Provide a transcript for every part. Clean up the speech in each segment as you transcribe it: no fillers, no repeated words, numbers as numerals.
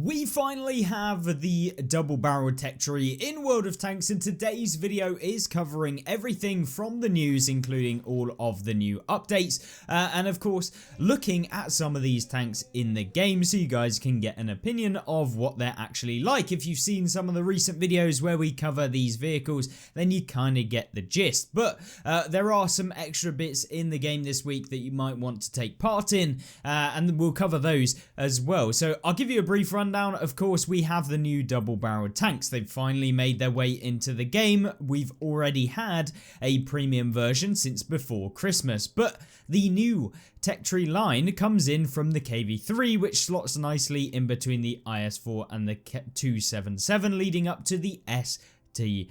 We finally have the double-barreled tech tree in World of Tanks, and today's video is covering everything from the news, including all of the new updates, and of course looking at some of these tanks in the game so you guys can get an opinion of what they're actually like. If you've seen some of the recent videos where we cover these vehicles, then you kind of get the gist, but there are some extra bits in the game this week that you might want to take part in, and we'll cover those as well. So I'll give you a brief rundown. Of course, we have the new double-barreled tanks. They've finally made their way into the game. We've already had a premium version since before Christmas, but the new tech tree line comes in from the KV3, which slots nicely in between the IS-4 and the 277, leading up to the ST2.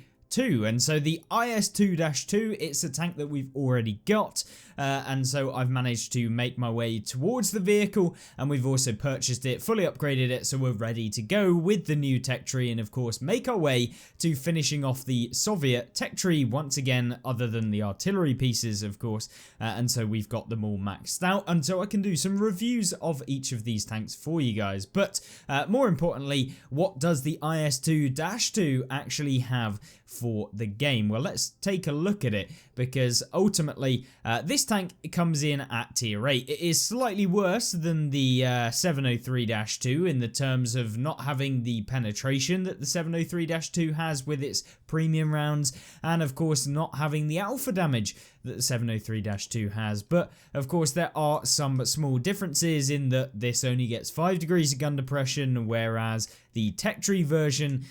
And so the IS-2-2, it's a tank that we've already got, and so I've managed to make my way towards the vehicle, and we've also purchased it, fully upgraded it, so we're ready to go with the new tech tree, and of course make our way to finishing off the Soviet tech tree once again, other than the artillery pieces of course, and so we've got them all maxed out, and so I can do some reviews of each of these tanks for you guys. But more importantly, what does the IS-2-2 actually have for the game? Well, let's take a look at it, because ultimately this tank comes in at tier 8. It is slightly worse than the 703-2 in the terms of not having the penetration that the 703-2 has with its premium rounds, and of course not having the alpha damage that the 703-2 has. But of course there are some small differences in that this only gets 5 degrees of gun depression, whereas the tech tree version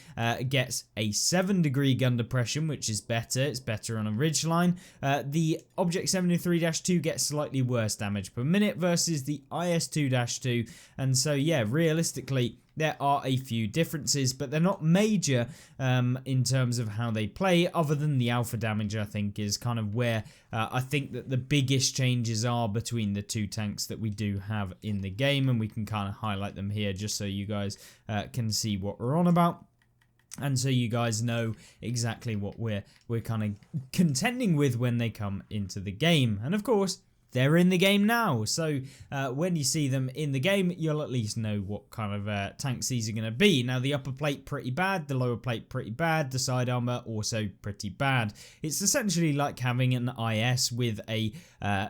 gets a 7-degree gun depression, which is better. It's better on a ridgeline. The Object 703-2 gets slightly worse damage per minute versus the IS-2-2, and so yeah, realistically there are a few differences, but they're not major in terms of how they play, other than the alpha damage. I think is kind of where I think that the biggest changes are between the two tanks that we do have in the game, and we can kind of highlight them here just so you guys can see what we're on about. And so you guys know exactly what we're kind of contending with when they come into the game. And of course, they're in the game now, so when you see them in the game, you'll at least know what kind of tanks these are going to be. Now, the upper plate pretty bad, the lower plate pretty bad, the side armor also pretty bad. It's essentially like having an IS with a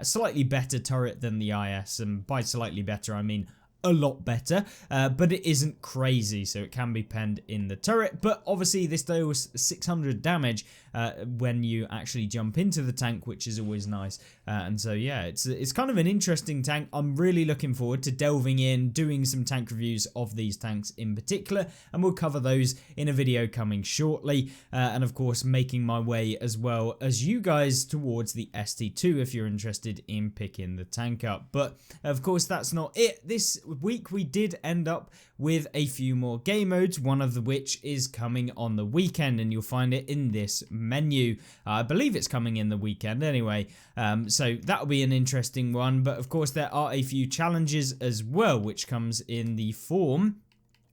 slightly better turret than the IS, and by slightly better I mean a lot better, but it isn't crazy, so it can be penned in the turret. But obviously this deals 600 damage when you actually jump into the tank, which is always nice. And so yeah, it's kind of an interesting tank. I'm really looking forward to delving in, doing some tank reviews of these tanks in particular, and we'll cover those in a video coming shortly, and of course making my way as well as you guys towards the ST2 if you're interested in picking the tank up. But of course that's not it. This week we did end up with a few more game modes, one of which is coming on the weekend, and you'll find it in this menu. I believe it's coming in the weekend anyway, so that'll be an interesting one. But of course there are a few challenges as well, which comes in the form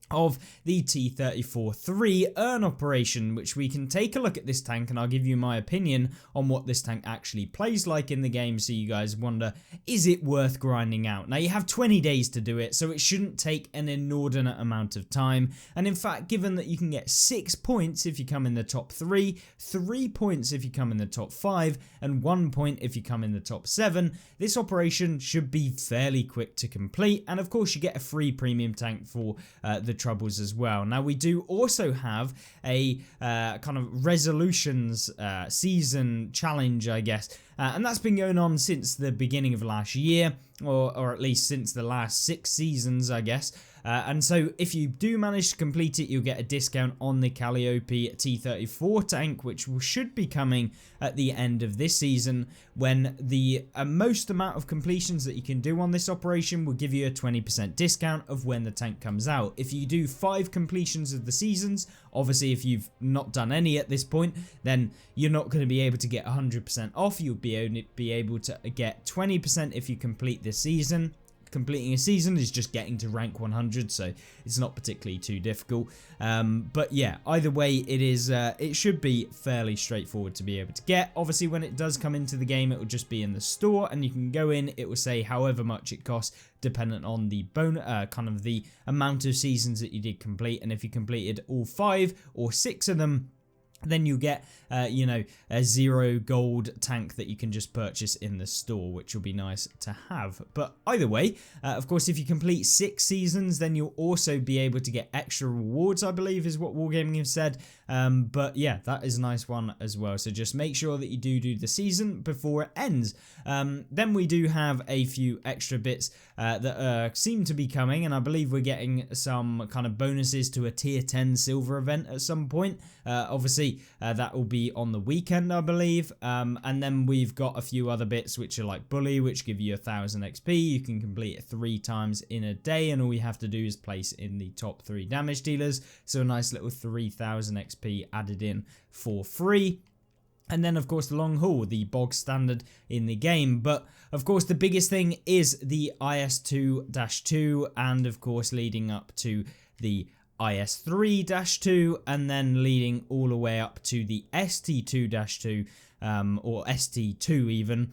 of the T-34-3 Earn operation, which we can take a look at this tank, and I'll give you my opinion on what this tank actually plays like in the game, so you guys wonder, is it worth grinding out? Now, you have 20 days to do it, so it shouldn't take an inordinate amount of time, and in fact, given that you can get 6 points if you come in the top 3, 3 points if you come in the top 5, and 1 point if you come in the top 7, this operation should be fairly quick to complete, and of course you get a free premium tank for the troubles as well. Now, we do also have a kind of resolutions season challenge, I guess, and that's been going on since the beginning of last year, or at least since the last 6 seasons, I guess. And so if you do manage to complete it, you'll get a discount on the Calliope T-34 tank, which should be coming at the end of this season, when the most amount of completions that you can do on this operation will give you a 20% discount of when the tank comes out. If you do 5 completions of the seasons, obviously if you've not done any at this point, then you're not going to be able to get 100% off. You'll be able to get 20% if you complete this season, completing a season is just getting to rank 100, so it's not particularly too difficult. But yeah, either way, it should be fairly straightforward to be able to get. Obviously, when it does come into the game, it will just be in the store, and you can go in. It will say however much it costs, dependent on the kind of the amount of seasons that you did complete. And if you completed all 5 or 6 of them, then you get, you know, a 0 gold tank that you can just purchase in the store, which will be nice to have. But either way, of course, if you complete 6 seasons, then you'll also be able to get extra rewards, I believe is what Wargaming have said. But yeah, that is a nice one as well. So just make sure that you do the season before it ends. Then we do have a few extra bits that seem to be coming, and I believe we're getting some kind of bonuses to a tier 10 silver event at some point. Obviously, that will be on the weekend, I believe. And then we've got a few other bits which are like Bully, which give you 1000 XP. You can complete it 3 times in a day, and all you have to do is place in the top 3 damage dealers. So a nice little 3000 XP added in for free. And then, of course, the long haul, the bog standard in the game. But, of course, the biggest thing is the IS-2-2, and, of course, leading up to the IS-3-2, and then leading all the way up to the ST-2-2, or ST2 even,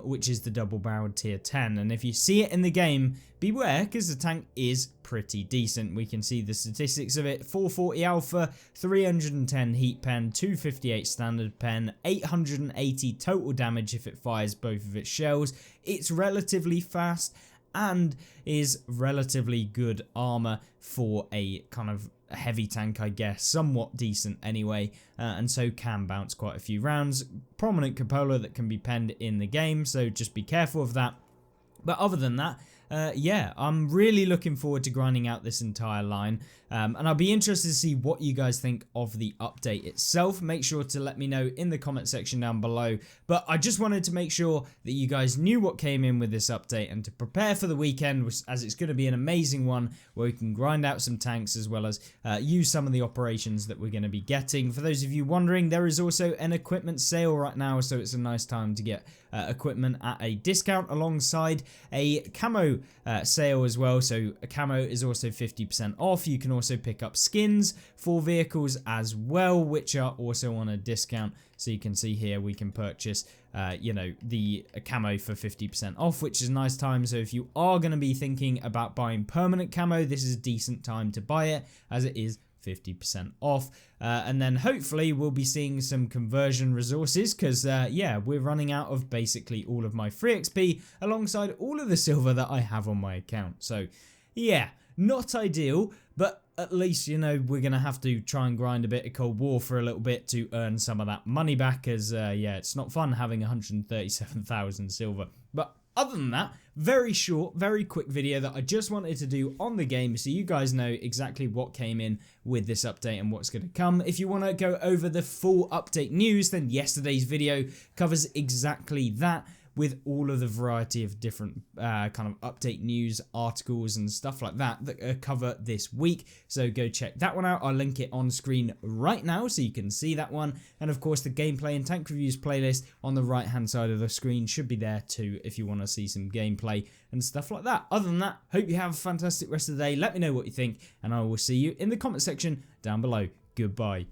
which is the double-barreled tier 10. And if you see it in the game, beware, because the tank is pretty decent. We can see the statistics of it: 440 alpha, 310 heat pen, 258 standard pen, 880 total damage if it fires both of its shells. It's relatively fast and is relatively good armor for a kind of heavy tank, I guess. Somewhat decent anyway, and so can bounce quite a few rounds. Prominent cupola that can be penned in the game, so just be careful of that. But other than that, yeah, I'm really looking forward to grinding out this entire line, and I'll be interested to see what you guys think of the update itself. Make sure to let me know in the comment section down below. But I just wanted to make sure that you guys knew what came in with this update, and to prepare for the weekend, as it's going to be an amazing one where we can grind out some tanks as well as use some of the operations that we're going to be getting. For those of you wondering, there is also an equipment sale right now, so it's a nice time to get equipment at a discount, alongside a camo sale as well. So a camo is also 50% off. You can also pick up skins for vehicles as well, which are also on a discount. So you can see here we can purchase you know, the camo for 50% off, which is a nice time. So if you are going to be thinking about buying permanent camo, this is a decent time to buy it, as it is 50% off. And then hopefully we'll be seeing some conversion resources, because yeah, we're running out of basically all of my free XP alongside all of the silver that I have on my account. So yeah, not ideal, but at least, you know, we're going to have to try and grind a bit of Cold War for a little bit to earn some of that money back, as yeah, it's not fun having 137,000 silver. But other than that, very short, very quick video that I just wanted to do on the game, so you guys know exactly what came in with this update and what's going to come. If you want to go over the full update news, then yesterday's video covers exactly that, with all of the variety of different kind of update news articles and stuff like that that cover this week. So go check that one out. I'll link it on screen right now so you can see that one. And of course, the gameplay and tank reviews playlist on the right hand side of the screen should be there too if you want to see some gameplay and stuff like that. Other than that, hope you have a fantastic rest of the day. Let me know what you think, and I will see you in the comment section down below. Goodbye.